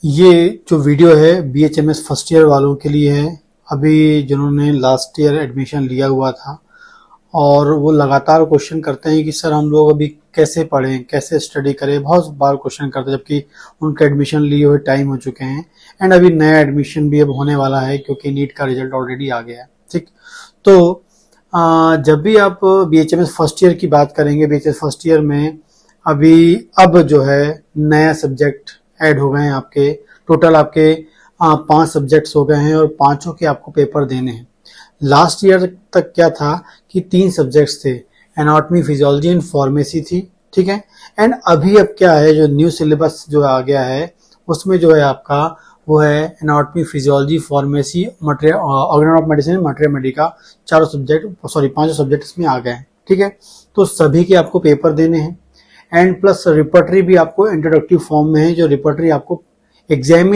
ये जो वीडियो है बीएचएमएस फर्स्ट ईयर वालों के लिए है। अभी जिन्होंने लास्ट ईयर एडमिशन लिया हुआ था और वो लगातार क्वेश्चन करते हैं कि सर हम लोग अभी कैसे पढ़ें, कैसे स्टडी करें। बहुत बार क्वेश्चन करते हैं जबकि उनके एडमिशन लिए हुए टाइम हो चुके हैं एंड अभी नया एडमिशन भी अब होने वाला है क्योंकि नीट का रिजल्ट ऑलरेडी आ गया है। ठीक, तो जब भी आप बीएचएमएस फर्स्ट ईयर की बात करेंगे, बीएचएमएस फर्स्ट ईयर में अब जो है नया सब्जेक्ट ऐड हो गए हैं आपके। टोटल आपके 5 सब्जेक्ट्स हो गए हैं और पांचों के आपको पेपर देने हैं। लास्ट ईयर तक क्या था कि 3 सब्जेक्ट्स थे, एनाटॉमी, फिजियोलॉजी एंड फार्मेसी थी। ठीक है, एंड अभी अब क्या है, जो न्यू सिलेबस जो आ गया है उसमें जो है आपका वो है anatomy, physiology, pharmacy, organ of medicine, material Medica, पांचों सब्जेक्ट इसमें आ गए हैं। ठीक है, तो सभी के आपको पेपर देने हैं एंड प्लस रिपोर्टरी भी आपको इंट्रोडक्टिव फॉर्म में है। जो रिपोर्टरी आपको एग्जाम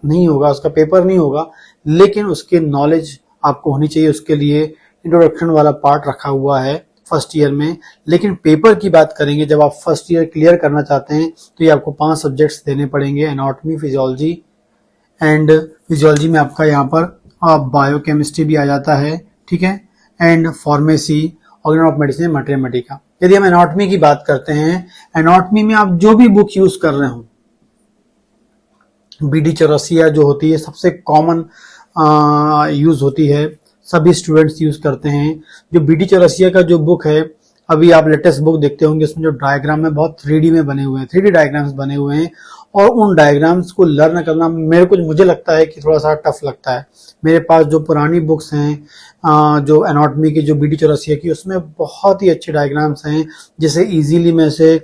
नहीं होगा, उसका पेपर नहीं होगा, लेकिन उसके नॉलेज आपको होनी चाहिए। उसके लिए इंट्रोडक्शन वाला पार्ट रखा हुआ है फर्स्ट ईयर में। लेकिन पेपर की बात करेंगे, जब आप फर्स्ट ईयर क्लियर करना चाहते हैं तो ये आपको 5 सब्जेक्ट्स देने पड़ेंगे। एनाटॉमी, फिजियोलॉजी एंड फिजियोलॉजी में आपका यहाँ पर बायोकेमिस्ट्री भी आ जाता है। ठीक है, and pharmacy, organ of medicine, material Medica. यदि हम एनाटॉमी की बात करते हैं, एनाटॉमी में आप जो भी बुक यूज कर रहे हो, बीडी चौरसिया जो होती है सबसे कॉमन यूज होती है, सभी स्टूडेंट्स यूज करते हैं। जो बीडी चौरसिया का जो बुक है, अभी आप लेटेस्ट बुक देखते होंगे, उसमें जो डायग्राम है बहुत 3D में बने हुए हैं, 3D डायग्राम्स बने हुए हैं और उन डायग्राम्स को लर्न करना मुझे लगता है कि थोड़ा सा टफ लगता है। मेरे पास जो पुरानी बुक्स हैं जो एनाटॉमी की, जो बीडी चौरसिया की, उसमें बहुत ही अच्छे डायग्राम्स हैं जिसे इजीली मैं उसे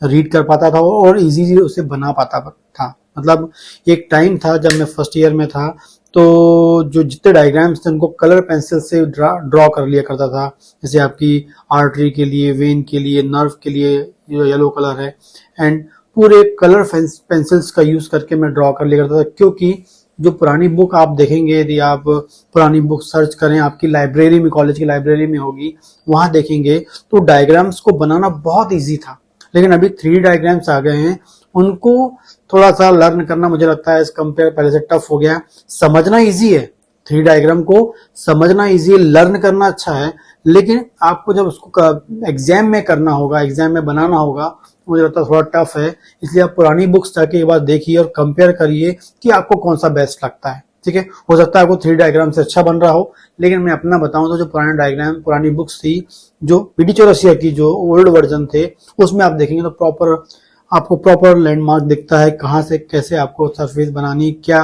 रीड कर पाता था और इजीली उसे बना पाता था। मतलब एक टाइम था जब मैं फर्स्ट ईयर में था, तो जो जितने डायग्राम्स थे उनको कलर पेंसिल से ड्रॉ कर लिया करता था। जैसे आपकी आर्टरी के लिए, वेन के लिए, नर्व के लिए जो येलो कलर है, एंड पूरे कलर पेंसिल्स का यूज करके मैं ड्रॉ कर लिया करता था। क्योंकि जो पुरानी बुक आप देखेंगे, यदि आप पुरानी बुक सर्च करें, आपकी लाइब्रेरी में, कॉलेज की लाइब्रेरी में होगी, वहां देखेंगे तो डायग्राम्स को बनाना बहुत ईजी था। लेकिन अभी 3D डायग्राम्स आ गए हैं, उनको थोड़ा सा लर्न करना मुझे लगता है इस कंपेयर पहले से टफ हो गया। समझना इजी है, 3D डायग्राम को समझना इजी है, लर्न करना अच्छा है, लेकिन आपको जब उसको एग्जाम में करना होगा, एग्जाम में बनाना होगा, मुझे लगता है थोड़ा टफ है। इसलिए आप पुरानी बुक्स जाके एक बार देखिए और कंपेयर करिए कि आपको कौन सा बेस्ट लगता है। ठीक है, हो सकता है आपको 3D डायग्राम से अच्छा बन रहा हो, लेकिन मैं अपना बताऊं तो जो पुरानी बुक्स थी, जो बीडी चौरसिया की जो ओल्ड वर्जन थे, उसमें आप देखेंगे तो आपको प्रॉपर लैंडमार्क दिखता है, कहाँ से कैसे आपको सरफेस बनानी, क्या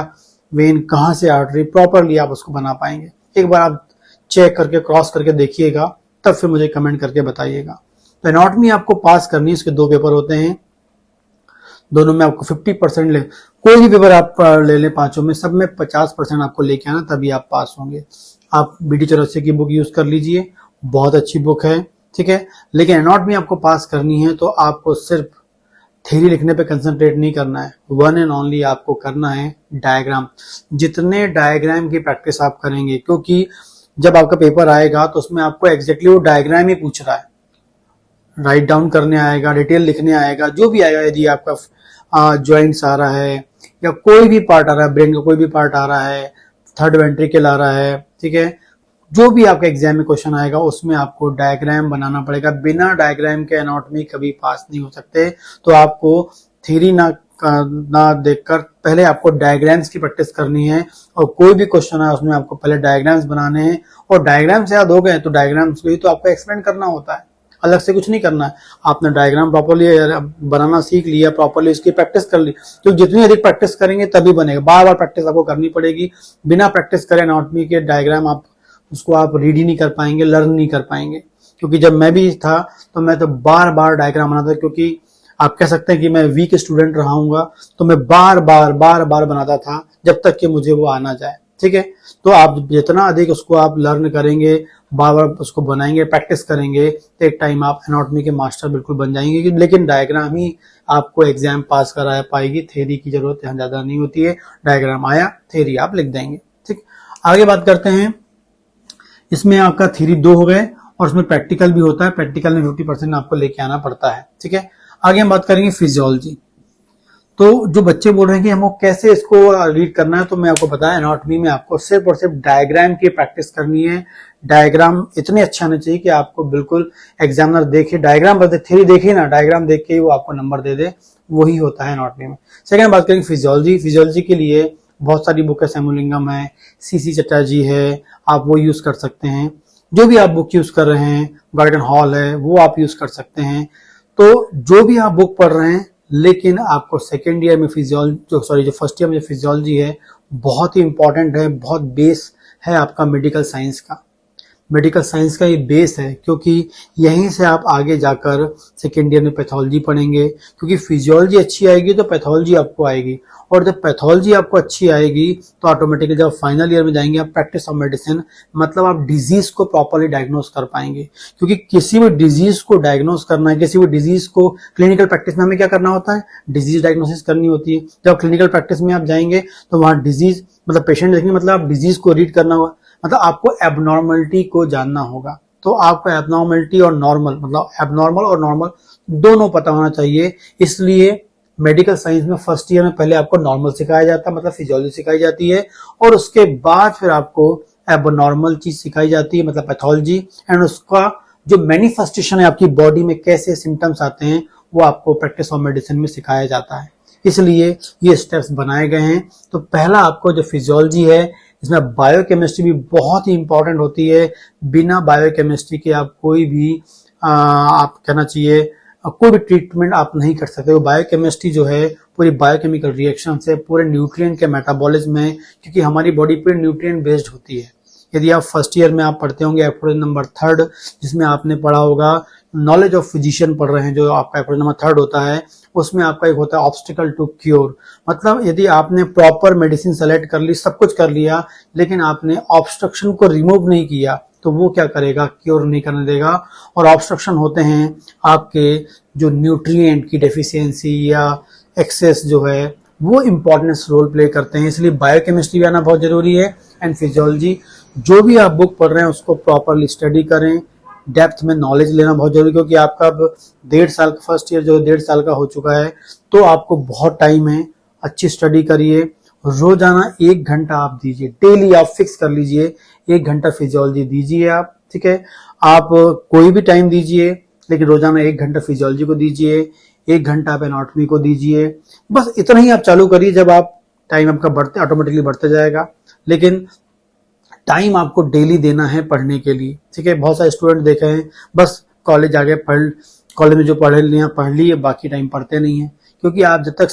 वेन, कहाँ से आर्टरी, प्रॉपरली आप उसको बना पाएंगे। एक बार आप चेक करके क्रॉस करके देखिएगा, तब फिर मुझे कमेंट करके बताइएगा। तो एनाटॉमी आपको पास करनी है, इसके 2 पेपर होते हैं, दोनों में आपको 50% ले, कोई भी पेपर आप ले लें, पांचों में, सब में 50% आपको लेके आना, तभी आप पास होंगे। आप बीडी चौरसिया की बुक यूज कर लीजिए, बहुत अच्छी बुक है। ठीक है, लेकिन एनाटॉमी आपको पास करनी है तो आपको सिर्फ थ्योरी लिखने पे कंसंट्रेट नहीं करना है, वन एंड ओनली आपको करना है डायग्राम। जितने डायग्राम की प्रैक्टिस आप करेंगे, क्योंकि जब आपका पेपर आएगा तो उसमें आपको एग्जैक्टली वो डायग्राम ही पूछ रहा है, राइट डाउन करने आएगा, डिटेल लिखने आएगा, जो भी आएगा। यदि आपका ज्वाइंट्स आ रहा है या कोई भी पार्ट आ रहा है, ब्रेन का कोई भी पार्ट आ रहा है, थर्ड वेंट्रिकल आ रहा है, ठीक है, जो भी आपका एग्जाम में क्वेश्चन आएगा उसमें आपको डायग्राम बनाना पड़ेगा। बिना डायग्राम के एनाटॉमी कभी पास नहीं हो सकते। तो आपको थ्योरी ना देखकर पहले आपको डायग्राम्स की प्रैक्टिस करनी है, और कोई भी क्वेश्चन है उसमें आपको पहले डायग्राम्स बनाने हैं, और डायग्राम्स याद हो गए तो डायग्राम्स को ही तो आपको एक्सप्लेन करना होता है, अलग से कुछ नहीं करना है। आपने डायग्राम प्रॉपर्ली बनाना सीख लिया, प्रॉपर्ली उसकी प्रैक्टिस कर ली, तो जितनी अधिक प्रैक्टिस करेंगे तभी बनेगा। बार बार प्रैक्टिस आपको करनी पड़ेगी। बिना प्रैक्टिस करे एनाटॉमी के डायग्राम आप रीड ही नहीं कर पाएंगे, लर्न नहीं कर पाएंगे। क्योंकि जब मैं भी था तो मैं तो बार बार डायग्राम बनाता था, क्योंकि आप कह सकते हैं कि मैं वीक स्टूडेंट रहा हूँगा, तो मैं बार बार बनाता था जब तक कि मुझे वो आना जाए। ठीक है, तो आप जितना अधिक उसको आप लर्न करेंगे, बार बार उसको बनाएंगे, प्रैक्टिस करेंगे, तो एक टाइम आप एनाटॉमी के मास्टर बिल्कुल बन जाएंगे। लेकिन डायग्राम ही आपको एग्जाम पास करा पाएगी, थ्योरी की जरूरत यहाँ ज्यादा नहीं होती है। डायग्राम आया, थ्योरी आप लिख देंगे। ठीक, आगे बात करते हैं। इसमें आपका थ्योरी 2 हो गए और उसमें प्रैक्टिकल भी होता है। प्रैक्टिकल में 50% आपको लेके आना पड़ता है। ठीक है, आगे हम बात करेंगे फिजियोलॉजी। तो जो बच्चे बोल रहे हैं कि हमको कैसे इसको रीड करना है, तो मैं आपको बताया एनाटॉमी में आपको सिर्फ और सिर्फ डायग्राम की प्रैक्टिस करनी है। डायग्राम इतने अच्छे आने चाहिए कि आपको बिल्कुल एग्जामिनर देखे, डायग्राम बता थ्योरी देखे ना, डायग्राम देख के वो आपको नंबर दे दे, वही होता है एनाटॉमी में। सेकंड बात करेंगे फिजियोलॉजी। फिजियोलॉजी के लिए बहुत सारी बुक है, सैमुलिंगम है, सीसी चटर्जी है, आप वो यूज कर सकते हैं। जो भी आप बुक यूज कर रहे हैं, गार्डन हॉल है, वो आप यूज कर सकते हैं। तो जो भी आप बुक पढ़ रहे हैं, लेकिन आपको सेकेंड ईयर में जो फर्स्ट ईयर में जो फिजियोलॉजी है बहुत ही इंपॉर्टेंट है, बहुत बेस है आपका मेडिकल साइंस का। मेडिकल साइंस का ये बेस है, क्योंकि यहीं से आप आगे जाकर सेकेंड ईयर में पैथोलॉजी पढ़ेंगे, क्योंकि फिजियोलॉजी अच्छी आएगी तो पैथोलॉजी आपको आएगी, और जब पैथोलॉजी आपको अच्छी आएगी तो ऑटोमेटिकली जब फाइनल ईयर में जाएंगे आप प्रैक्टिस ऑफ मेडिसिन, मतलब आप डिजीज को प्रॉपरली डायग्नोस कर पाएंगे। क्योंकि किसी भी डिजीज को डायग्नोस करना है, किसी भी डिजीज को क्लिनिकल प्रैक्टिस में हमें क्या करना होता है, डिजीज डायग्नोसिस करनी होती है। जब क्लिनिकल प्रैक्टिस में आप जाएंगे तो वहां डिजीज मतलब पेशेंट देखेंगे, मतलब आप डिजीज को रीड करना होगा, मतलब आपको एबनॉर्मलिटी को जानना होगा। तो आपको एबनॉर्मलिटी और नॉर्मल, मतलब एबनॉर्मल और नॉर्मल दोनों पता होना चाहिए। इसलिए मेडिकल साइंस में फर्स्ट ईयर में पहले आपको नॉर्मल सिखाया जाता है, मतलब फिजियोलॉजी सिखाई जाती है, और उसके बाद फिर आपको एबनॉर्मल चीज सिखाई जाती है, मतलब पैथोलॉजी, एंड उसका जो मैनिफेस्टेशन है आपकी बॉडी में कैसे सिम्टम्स आते हैं वो आपको प्रैक्टिस ऑफ मेडिसिन में सिखाया जाता है। इसलिए ये स्टेप्स बनाए गए हैं। तो पहला आपको जो फिजियोलॉजी है, इसमें बायोकेमिस्ट्री भी बहुत ही इंपॉर्टेंट होती है। बिना बायोकेमिस्ट्री के आप कोई भी आप कहना चाहिए कोई भी ट्रीटमेंट आप नहीं कर सकते। वो बायोकेमिस्ट्री जो है पूरी बायोकेमिकल रिएक्शन से पूरे न्यूट्रिएंट के मेटाबॉलिज्म में, क्योंकि हमारी बॉडी पूरी न्यूट्रिएंट बेस्ड होती है। यदि आप फर्स्ट ईयर में आप पढ़ते होंगे एप्रोच नंबर 3 जिसमें आपने पढ़ा होगा नॉलेज ऑफ फिजिशियन पढ़ रहे हैं, जो आपका एप्रोच नंबर 3 होता है, उसमें आपका एक होता है ऑब्स्टिकल टू क्योर। मतलब यदि आपने प्रॉपर मेडिसिन सेलेक्ट कर ली, सब कुछ कर लिया, लेकिन आपने ऑब्स्ट्रक्शन को रिमूव नहीं किया, तो वो क्या करेगा, क्योर नहीं करने देगा। और ऑब्स्ट्रक्शन होते हैं आपके जो न्यूट्रिएंट की डेफिशिएंसी या एक्सेस जो है वो इंपॉर्टेंस रोल प्ले करते हैं। इसलिए बायोकेमिस्ट्री भी आना बहुत जरूरी है, एंड फिजियोलॉजी। जो भी आप बुक पढ़ रहे हैं उसको प्रॉपरली स्टडी करें, डेप्थ में नॉलेज लेना बहुत जरूरी, क्योंकि आपका अब 1.5 साल का फर्स्ट ईयर जो 1.5 साल का हो चुका है, तो आपको बहुत टाइम है। अच्छी स्टडी करिए, रोजाना 1 घंटा आप दीजिए, डेली आप फिक्स कर लीजिए 1 घंटा फिजियोलॉजी दीजिए आप, ठीक है। आप कोई भी टाइम दीजिए, लेकिन रोजाना 1 घंटा फिजियोलॉजी को दीजिए, 1 घंटा आप एनाटॉमी को दीजिए। बस इतना ही आप चालू करिए, जब आप टाइम आपका बढ़ते ऑटोमेटिकली बढ़ते जाएगा। लेकिन टाइम आपको डेली देना है पढ़ने के लिए, ठीक है। बहुत सारे स्टूडेंट देखे हैं बस कॉलेज आगे कॉलेज में जो पढ़ लिया पढ़ लिए, बाकी टाइम पढ़ते नहीं है। क्योंकि आप जब तक,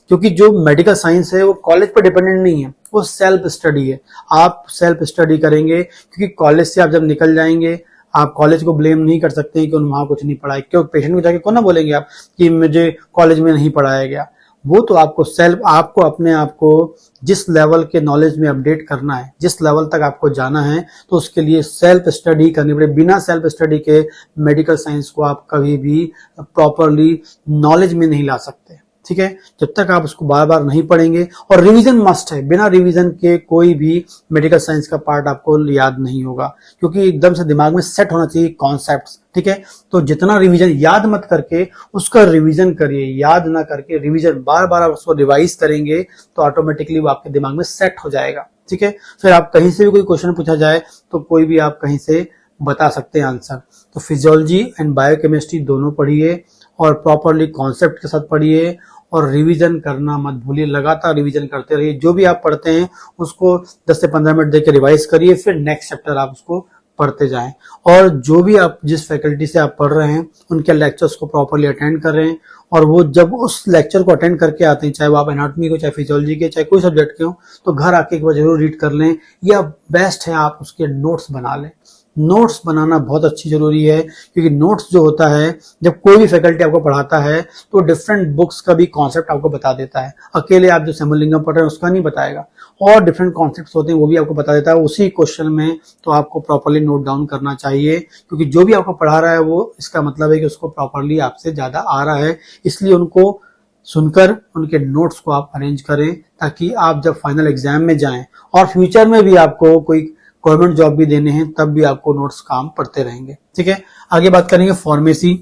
क्योंकि जो मेडिकल साइंस है वो कॉलेज पर डिपेंडेंट नहीं है, वो सेल्फ स्टडी है। आप सेल्फ स्टडी करेंगे, क्योंकि कॉलेज से आप जब निकल जाएंगे आप कॉलेज को ब्लेम नहीं कर सकते हैं कि उन्होंने वहां कुछ नहीं पढ़ाया। क्यों पेशेंट को जाके कौन ना बोलेंगे आप कि मुझे कॉलेज में नहीं पढ़ाया गया। वो तो आपको अपने आप को जिस लेवल के नॉलेज में अपडेट करना है, जिस लेवल तक आपको जाना है, तो उसके लिए सेल्फ स्टडी करनी पड़े। बिना सेल्फ स्टडी के मेडिकल साइंस को आप कभी भी प्रॉपरली नॉलेज में नहीं ला सकते, ठीक है। जब तक आप उसको बार बार नहीं पढ़ेंगे, और रिवीजन मस्ट है, बिना रिवीजन के कोई भी मेडिकल साइंस का पार्ट आपको याद नहीं होगा, क्योंकि एकदम से दिमाग में सेट होना चाहिए कॉन्सेप्ट्स, ठीक है। तो जितना रिवीजन, याद मत करके उसका रिवीजन करिए, याद ना करके रिवीजन, बार बार आप उसको रिवाइज करेंगे तो ऑटोमेटिकली वो आपके दिमाग में सेट हो जाएगा, ठीक है। फिर आप कहीं से भी कोई क्वेश्चन पूछा जाए तो कोई भी आप कहीं से बता सकते हैं आंसर। तो फिजियोलॉजी एंड बायोकेमिस्ट्री दोनों पढ़िए, और प्रॉपरली कॉन्सेप्ट के साथ पढ़िए, और रिवीजन करना मत भूलिए, लगातार रिवीजन करते रहिए। जो भी आप पढ़ते हैं उसको 10 से 15 मिनट देकर रिवाइज करिए, फिर नेक्स्ट चैप्टर आप उसको पढ़ते जाएं। और जो भी आप जिस फैकल्टी से आप पढ़ रहे हैं उनके लेक्चर्स को प्रॉपरली अटेंड करें, और वो जब उस लेक्चर को अटेंड करके आते हैं, चाहे वो आप एनाटॉमी को, चाहे फिजियोलॉजी के, चाहे कोई सब्जेक्ट के हो, तो घर आके एक बार जरूर रीड कर लें, या बेस्ट है आप उसके नोट्स बना लें। नोट्स बनाना बहुत अच्छी जरूरी है, क्योंकि नोट्स जो होता है, जब कोई भी फैकल्टी आपको पढ़ाता है तो डिफरेंट बुक्स का भी कॉन्सेप्ट आपको बता देता है। अकेले आप जो सैमुलिंगम पढ़ रहे हैं उसका नहीं बताएगा, और डिफरेंट कॉन्सेप्ट्स होते हैं वो भी आपको बता देता है उसी क्वेश्चन में। तो आपको प्रॉपरली नोट डाउन करना चाहिए, क्योंकि जो भी आपको पढ़ा रहा है वो, इसका मतलब है कि उसको प्रॉपरली आपसे ज्यादा आ रहा है। इसलिए उनको सुनकर उनके नोट्स को आप अरेंज करें, ताकि आप जब फाइनल एग्जाम में जाएं, और फ्यूचर में भी आपको कोई गवर्नमेंट जॉब भी देने हैं, तब भी आपको नोट्स काम पढ़ते रहेंगे, ठीक है। आगे बात करेंगे फार्मेसी।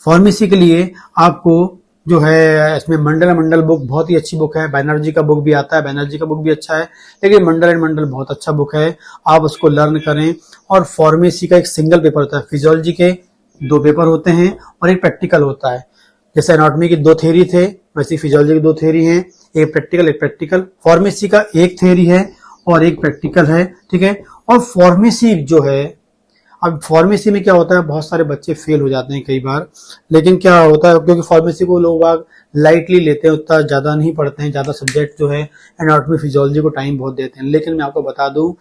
फार्मेसी के लिए आपको जो है इसमें मंडल मंडल बुक बहुत ही अच्छी बुक है। बैनर्जी का बुक भी आता है, बैनर्जी का बुक भी अच्छा है, लेकिन मंडल एंड मंडल बहुत अच्छा बुक है, आप उसको लर्न करें। और फार्मेसी का एक सिंगल पेपर होता है, फिजियोलॉजी के 2 पेपर होते हैं और एक प्रैक्टिकल होता है। जैसे एनाटॉमी की 2 थ्योरी थे, वैसे फिजियोलॉजी की 2 थ्योरी हैं, एक प्रैक्टिकल। फार्मेसी का एक थ्योरी है और एक प्रैक्टिकल है, ठीक है। और फार्मेसी जो है, अब फार्मेसी में क्या होता है, बहुत सारे बच्चे फेल हो जाते हैं कई बार, लेकिन क्या होता है, क्योंकि फार्मेसी को लोग लाइटली लेते हैं, उतना ज्यादा नहीं पढ़ते हैं, ज्यादा सब्जेक्ट जो है एनाटॉमी फिजियोलॉजी को टाइम बहुत देते हैं। लेकिन मैं आपको बता दूं,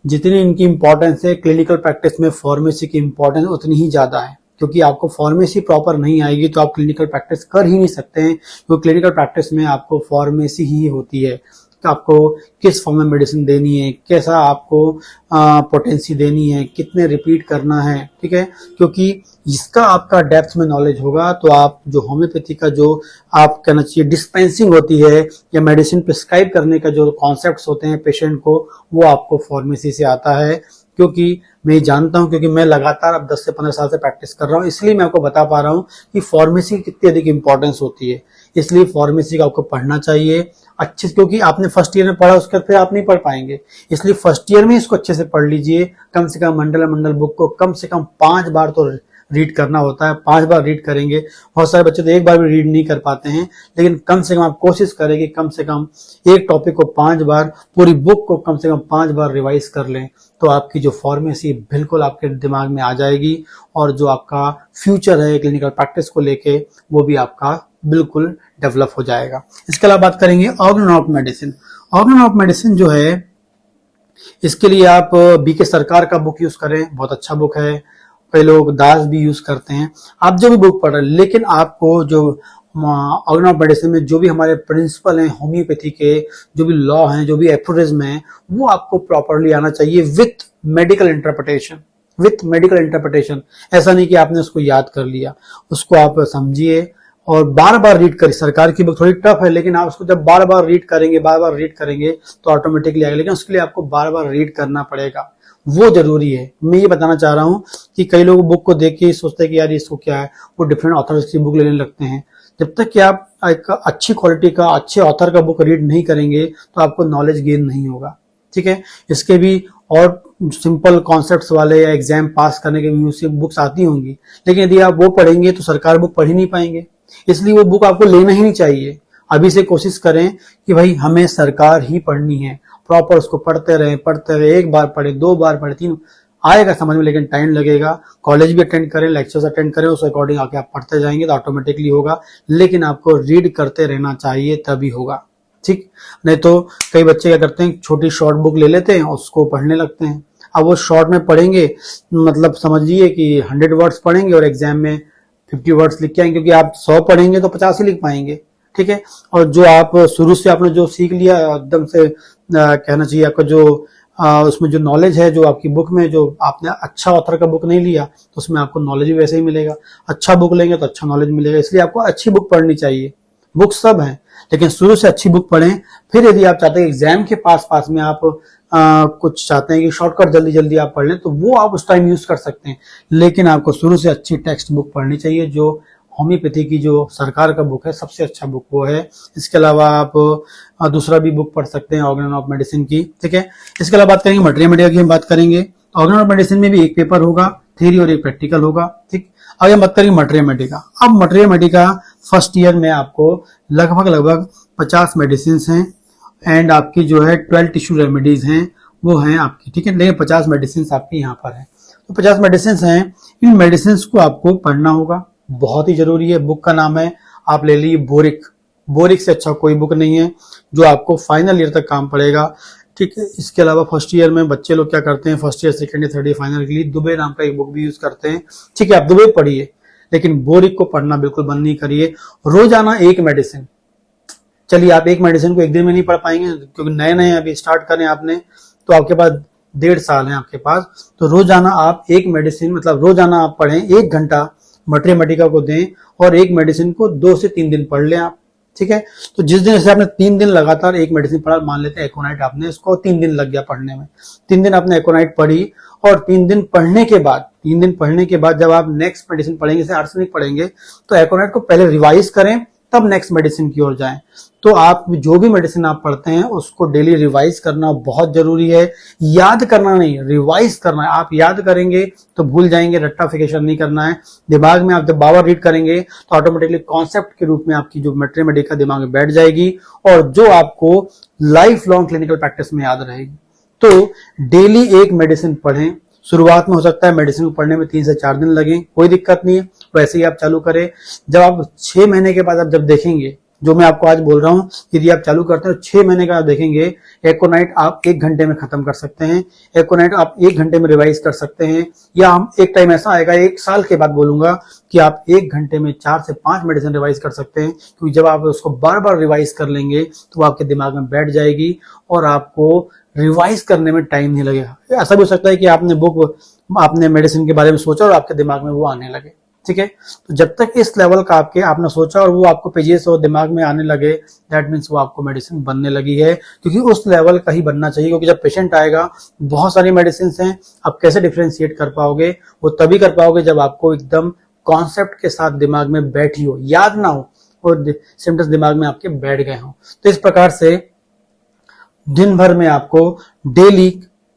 जितनी इनकी इंपॉर्टेंस है क्लिनिकल प्रैक्टिस में, फार्मेसी की इंपॉर्टेंस उतनी ही ज्यादा है। क्योंकि आपको फार्मेसी प्रॉपर नहीं आएगी तो आप क्लिनिकल प्रैक्टिस कर ही नहीं सकते हैं, क्योंकि क्लिनिकल प्रैक्टिस में आपको फार्मेसी ही होती है कि आपको किस फॉर्म में मेडिसिन देनी है, कैसा आपको पोटेंसी देनी है, कितने रिपीट करना है, ठीक है। क्योंकि इसका आपका डेप्थ में नॉलेज होगा तो आप जो होम्योपैथी का जो आप कहना चाहिए डिस्पेंसिंग होती है या मेडिसिन प्रिस्क्राइब करने का जो कॉन्सेप्ट्स होते हैं पेशेंट को, वो आपको फार्मेसी से आता है। क्योंकि मैं जानता हूं, क्योंकि मैं लगातार अब 10 से 15 साल से प्रैक्टिस कर रहा हूं, इसलिए मैं आपको बता पा रहा हूं कि फार्मेसी की कितनी अधिक इंपॉर्टेंस होती है। इसलिए फार्मेसी का आपको पढ़ना चाहिए अच्छे से, क्योंकि आपने फर्स्ट ईयर में पढ़ा, उसके बाद फिर आप नहीं पढ़ पाएंगे। इसलिए फर्स्ट ईयर में इसको अच्छे से पढ़ लीजिए। कम से कम मंडल बुक को कम से कम 5 बार तो रीड करना होता है, 5 बार रीड करेंगे। बहुत सारे बच्चे तो एक बार भी रीड नहीं कर पाते हैं, लेकिन कम से कम आप कोशिश करें कि कम से कम एक टॉपिक को 5 बार, पूरी बुक को कम से कम 5 बार रिवाइज कर लें, तो आपकी जो फार्मेसी बिल्कुल आपके दिमाग में आ जाएगी और जो आपका फ्यूचर है क्लिनिकल प्रैक्टिस को लेके, वो भी आपका बिल्कुल डेवलप हो जाएगा। इसके अलावा बात करेंगे organ of medicine. Organ of medicine जो है, इसके लिए आप बीके सरकार का बुक यूज करें, बहुत अच्छा बुक है। कई लोग दास भी यूज करते हैं। आप जो भी बुक पढ़ रहे हैं, लेकिन आपको जो ऑर्गन ऑफ मेडिसिन में जो भी हमारे प्रिंसिपल हैं होम्योपैथी के, जो भी लॉ हैं, जो भी एफोरिज्म है, वो आपको प्रॉपरली आना चाहिए with medical interpretation. With medical interpretation, ऐसा नहीं कि आपने उसको याद कर लिया, उसको आप समझिए और बार बार रीड करिए। सरकार की बुक थोड़ी टफ है, लेकिन आप उसको जब बार बार रीड करेंगे तो ऑटोमेटिकली आएगा, लेकिन उसके लिए आपको बार बार रीड करना पड़ेगा, वो जरूरी है। मैं ये बताना चाह रहा हूं कि कई लोग बुक को देख के सोचते हैं कि यार इसको क्या है, वो डिफरेंट ऑथर्स की बुक लेने लगते हैं। जब तक कि आप एक अच्छी क्वालिटी का, अच्छे ऑथर का बुक रीड नहीं करेंगे तो आपको नॉलेज गेन नहीं होगा, ठीक है। इसके भी और सिंपल कॉन्सेप्ट्स वाले या एग्जाम पास करने के भी बुक्स आती होंगी, लेकिन यदि आप वो पढ़ेंगे तो सरकार बुक पढ़ ही नहीं पाएंगे, इसलिए वो बुक आपको लेना ही नहीं चाहिए। अभी से कोशिश करें कि भाई हमें सरकार ही पढ़नी है, प्रॉपर उसको पढ़ते रहे, 1 बार पढ़े, 2 बार पढ़े, 3, आएगा समझ में, लेकिन टाइम लगेगा। कॉलेज भी अटेंड करें, लेक्चर्स अटेंड करें, उस अकॉर्डिंग आके आप पढ़ते जाएंगे तो ऑटोमेटिकली होगा, लेकिन आपको रीड करते रहना चाहिए, तभी होगा, ठीक। नहीं तो कई बच्चे क्या करते हैं, छोटी शॉर्ट बुक ले लेते हैं, उसको पढ़ने लगते हैं। अब वो शॉर्ट में पढ़ेंगे, मतलब समझिए कि 100 वर्ड्स पढ़ेंगे और एग्जाम में 50 वर्ड्स लिख के आएंगे, क्योंकि आप 100 पढ़ेंगे तो 50 ही लिख पाएंगे, ठीक है। और जो आप शुरू से आपने जो सीख लिया, एकदम से कहना चाहिए आपका जो उसमें जो नॉलेज है, जो आपकी बुक में, जो आपने अच्छा ऑथर का बुक नहीं लिया तो उसमें आपको नॉलेज भी वैसे ही मिलेगा। अच्छा बुक लेंगे तो अच्छा नॉलेज मिलेगा, इसलिए आपको अच्छी बुक पढ़नी चाहिए। बुक सब है, लेकिन शुरू से अच्छी बुक पढ़ें। फिर यदि आप चाहते हैं एग्जाम के पास में आप कुछ चाहते हैं कि शॉर्टकट जल्दी आप पढ़ लें, तो वो आप उस टाइम यूज कर सकते हैं, लेकिन आपको शुरू से अच्छी टेक्स्ट बुक पढ़नी चाहिए। जो होम्योपैथी की जो सरकार का बुक है, सबसे अच्छा बुक वो है। इसके अलावा आप दूसरा भी बुक पढ़ सकते हैं ऑर्गन ऑफ मेडिसिन की, ठीक है। इसके अलावा बात करेंगे मटेरियल मीडिया की, हम बात करेंगे। ऑर्गन ऑफ मेडिसिन में भी एक पेपर होगा, थ्योरी और एक प्रैक्टिकल होगा, ठीक। आगे हम बात करेंगे मटेरियल मेडिका। अब मटेरियल मेडिका फर्स्ट ईयर में आपको लगभग 50 मेडिसिन हैं एंड आपकी जो है 12 टिश्यू रेमेडीज हैं, वो हैं आपकी, ठीक है। लेकिन 50 मेडिसिन आपकी यहाँ पर है, तो 50 मेडिसिन हैं। इन मेडिसिन को आपको पढ़ना होगा, बहुत ही जरूरी है। बुक का नाम है, आप ले लीजिए बोरिक से अच्छा कोई बुक नहीं है, जो आपको फाइनल ईयर तक काम पड़ेगा, ठीक है। इसके अलावा फर्स्ट ईयर में बच्चे लोग क्या करते हैं, first year, second year, third year, final के लिए दुबे नाम का एक बुक भी यूज करते हैं, ठीक है। आप दुबे पढ़िए, लेकिन बोरिक को पढ़ना बिल्कुल बंद नहीं करिए। रोजाना एक मेडिसिन, चलिए आप एक मेडिसिन को एक दिन में नहीं पढ़ पाएंगे, क्योंकि नए अभी स्टार्ट करें आपने, तो आपके पास 1.5 साल है आपके पास, तो रोजाना आप एक मेडिसिन, मतलब रोजाना आप पढ़ें, 1 घंटा मटेरियल मेडिका को दें और एक मेडिसिन को 2 से 3 दिन पढ़ लें आप, ठीक है। तो जिस दिन से आपने 3 दिन लगातार एक मेडिसिन पढ़ा, मान लेते हैं एकोनाइट, आपने इसको 3 दिन लग गया पढ़ने में, 3 दिन आपने एकोनाइट पढ़ी और 3 दिन पढ़ने के बाद 3 दिन पढ़ने के बाद जब आप नेक्स्ट मेडिसिन पढ़ेंगे, जैसे आर्सेनिक पढ़ेंगे, तो एकोनाइट को पहले रिवाइज करें, तब नेक्स्ट मेडिसिन की ओर जाएं। तो आप जो भी मेडिसिन आप पढ़ते हैं उसको डेली रिवाइज करना बहुत जरूरी है। याद करना नहीं, रिवाइज करना है। आप याद करेंगे तो भूल जाएंगे, रट्टाफिकेशन नहीं करना है। दिमाग में आप जब बार रीड करेंगे तो ऑटोमेटिकली कॉन्सेप्ट के रूप में आपकी जो मेट्री मेडिका दिमाग में बैठ जाएगी और जो आपको लाइफ लॉन्ग क्लिनिकल प्रैक्टिस में याद रहेगी। तो डेली एक मेडिसिन पढ़ें। शुरुआत में हो सकता है मेडिसिन को पढ़ने में 3 से 4 दिन लगे, कोई दिक्कत नहीं है, वैसे ही आप चालू करें। जब आप 6 महीने के बाद आप जब देखेंगे, जो मैं आपको आज बोल रहा हूं, यदि आप चालू करते हैं तो 6 महीने का आप देखेंगे एकोनाइट आप 1 घंटे में खत्म कर सकते हैं, एकोनाइट आप 1 घंटे में रिवाइज कर सकते हैं। या हम एक टाइम ऐसा आएगा 1 साल के बाद बोलूंगा कि आप 1 घंटे में 4 से 5 मेडिसिन रिवाइज कर सकते हैं, क्योंकि जब आप उसको बार बार रिवाइज कर लेंगे तो वो आपके दिमाग में बैठ जाएगी और आपको रिवाइज करने में टाइम नहीं लगेगा। ऐसा भी हो सकता है कि आपने मेडिसिन के बारे में सोचा और आपके दिमाग में वो आने लगे, ठीक है। तो जब तक इस लेवल का आपने सोचा और वो आपको पेजेस और दिमाग में आने लगे, दैट मीन्स वो आपको मेडिसिन बनने लगी है, क्योंकि उस लेवल का ही बनना चाहिए। क्योंकि जब पेशेंट आएगा, बहुत सारी मेडिसिन हैं, आप कैसे डिफ्रेंशिएट कर पाओगे? वो तभी कर पाओगे जब आपको एकदम कॉन्सेप्ट के साथ दिमाग में बैठी हो, याद ना हो और सिम्टम्स दिमाग में आपके बैठ गए हो। तो इस प्रकार से दिन भर में आपको डेली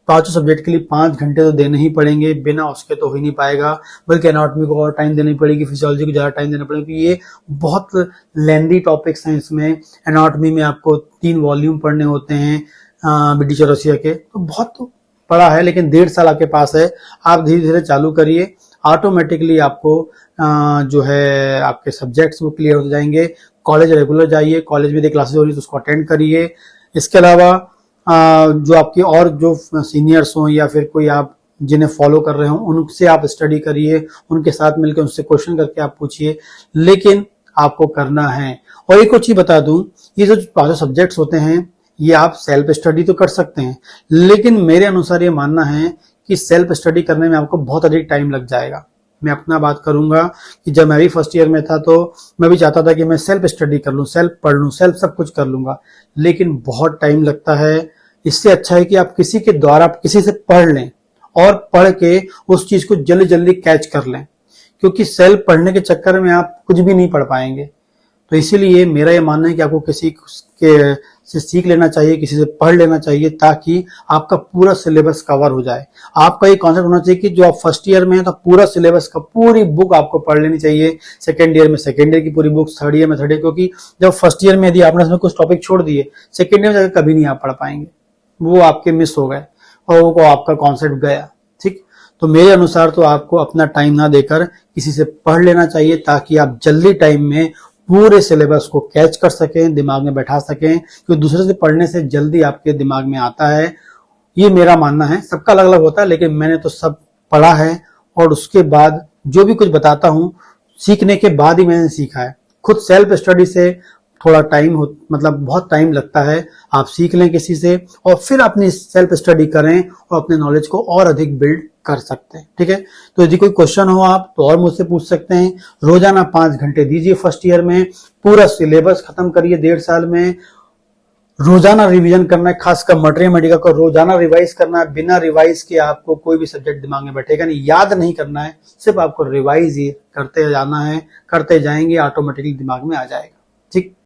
5 सब्जेक्ट के लिए 5 घंटे तो देने ही पड़ेंगे, बिना उसके तो हो ही नहीं पाएगा। बल्कि एनाटॉमी को और टाइम देनी पड़ेगी, फिजियोलॉजी को ज्यादा टाइम देना पड़ेगा, क्योंकि ये बहुत लेंदी टॉपिक्स हैं। इसमें एनाटॉमी में आपको 3 वॉल्यूम पढ़ने होते हैं बीडी चौरसिया के, तो बहुत बड़ा है, लेकिन 1.5 साल आपके पास है। आप धीरे धीरे चालू करिए, ऑटोमेटिकली आपको जो है आपके सब्जेक्ट्स वो क्लियर हो जाएंगे। कॉलेज रेगुलर जाइए, कॉलेज में क्लासेस हो रही है तो उसको अटेंड करिए। इसके अलावा जो आपके और जो सीनियर्स हों या फिर कोई आप जिन्हें फॉलो कर रहे हो, उनसे आप स्टडी करिए, उनके साथ मिलकर उनसे क्वेश्चन करके आप पूछिए, लेकिन आपको करना है। और एक और चीज बता दूं, ये जो 5 सब्जेक्ट्स होते हैं ये आप सेल्फ स्टडी तो कर सकते हैं, लेकिन मेरे अनुसार ये मानना है कि सेल्फ स्टडी करने में आपको बहुत अधिक टाइम लग जाएगा। मैं अपना बात करूंगा कि जब मैं भी फर्स्ट ईयर में था तो मैं भी चाहता था कि मैं सेल्फ स्टडी कर लूं, सेल्फ पढ़ लूं, सेल्फ सब कुछ कर लूंगा, लेकिन बहुत टाइम लगता है। इससे अच्छा है कि आप किसी के द्वारा किसी से पढ़ लें और पढ़ के उस चीज को जल्दी जल्दी कैच कर लें, क्योंकि सेल्फ पढ़ने के चक्कर में आप कुछ भी नहीं पढ़ पाएंगे। तो इसीलिए मेरा ये मानना है कि आपको किसी के से सीख लेना चाहिए, किसी से पढ़ लेना चाहिए, ताकि आपका पूरा सिलेबस कवर हो जाए। आपका ये कॉन्सेप्ट होना चाहिए कि जो आप फर्स्ट ईयर में है तो पूरा सिलेबस का पूरी बुक आपको पढ़ लेनी चाहिए, सेकेंड ईयर में सेकेंड ईयर की पूरी बुक, थर्ड ईयर में थर्ड ईयर, क्योंकि जब फर्स्ट ईयर में यदि आपने इसमें कुछ टॉपिक छोड़ दिए, सेकेंड ईयर में जाकर कभी नहीं आप पढ़ पाएंगे, वो आपके मिस हो गए और वो आपका कॉन्सेप्ट गया, ठीक। तो मेरे अनुसार तो आपको अपना टाइम ना देकर किसी से पढ़ लेना चाहिए, ताकि आप जल्दी टाइम में पूरे सिलेबस को कैच कर सकें, दिमाग में बैठा सकें, क्योंकि दूसरे से पढ़ने से जल्दी आपके दिमाग में आता है। ये मेरा मानना है, सबका अलग अलग होता है, लेकिन मैंने तो सब पढ़ा है और उसके बाद जो भी कुछ बताता हूं सीखने के बाद ही मैंने सीखा है। खुद सेल्फ स्टडी से थोड़ा टाइम मतलब बहुत टाइम लगता है। आप सीख लें किसी से और फिर अपनी सेल्फ स्टडी करें और अपने नॉलेज को और अधिक बिल्ड कर सकते हैं, ठीक है। तो यदि कोई क्वेश्चन हो आप तो और मुझसे पूछ सकते हैं। रोजाना 5 घंटे दीजिए फर्स्ट ईयर में, पूरा सिलेबस खत्म करिए 1.5 साल में। रोजाना रिवीजन करना है, खासकर मटेरियल मेडिका को रोजाना रिवाइज करना है। बिना रिवाइज के आपको कोई भी सब्जेक्ट दिमाग में बैठेगा नहीं, याद नहीं करना है, सिर्फ आपको रिवाइज ही करते जाना है, करते जाएंगे, ऑटोमेटिकली दिमाग में आ जाएगा, ठीक।